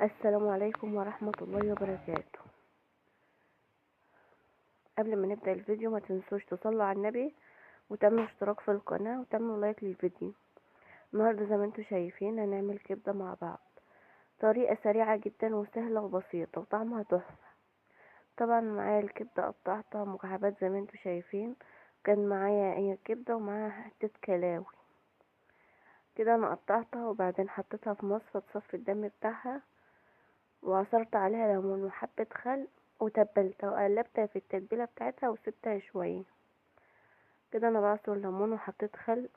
السلام عليكم ورحمة الله وبركاته. قبل ما نبدأ الفيديو ما تنسوش تصلوا على النبي وتعملوا اشتراك في القناة وتعملوا لايك للفيديو. النهاردة زي ما انتوا شايفين هنعمل كبدة مع بعض، طريقة سريعة جدا وسهلة وبسيطة وطعمها تحفة. طبعا معايا الكبدة قطعتها مكعبات زي ما انتوا شايفين، كان معايا هي كبدة ومعاها حتة كلاوي كده. انا قطعتها وبعدين حطيتها في مصفى تصفي الدم بتاعها، وعصرت عليها ليمون وحبة خل وتبلتها وقلبتها في التتبيلة بتاعتها وسبتها شوية كده. انا بعصر ليمون وحطيت خل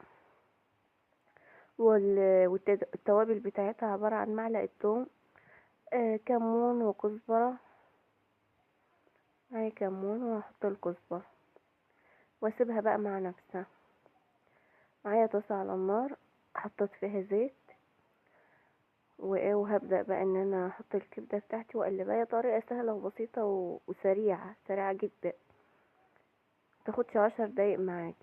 والتوابل بتاعتها عبارة عن معلقة توم، كمون وكزبرة. معايا كمون وهحط الكزبرة واسيبها بقى مع نفسها. معايا طاسة على النار حطيت فيها زيت وهبدأ بقى ان انا احط الكبدة بتاعتي واقلبها. هي طريقة سهلة وبسيطة وسريعة جدا، متاخدش 10 دقايق معاكي.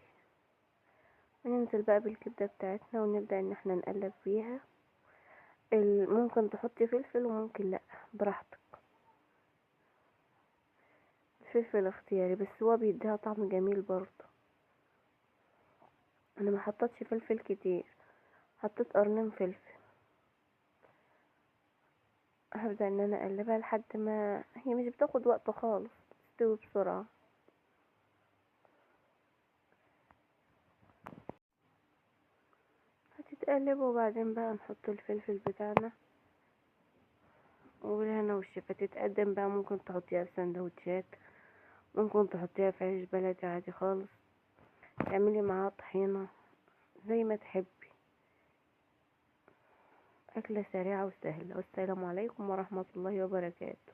وننزل بقى بالكبدة بتاعتنا ونبدأ ان احنا نقلب فيها. ممكن تحطي فلفل وممكن لا، براحتك. الفلفل اختياري بس هو بيديها طعم جميل برضه. انا ما حطيتش فلفل كتير، حطيت قرنين فلفل. هبدأ ان انا اقلبها لحد ما هي مش بتاخد وقت خالص، تستوي بسرعة. هتتقلب وبعدين بقى نحط الفلفل بتاعنا وبالهنا والشفا. تتقدم بقى، ممكن تحطيها في سندوتشات، ممكن تحطيها في عيش بلدي عادي خالص، تعملي معاها طحينة زي ما تحبي. أكلة سريعة وسهلة. والسلام عليكم ورحمة الله وبركاته.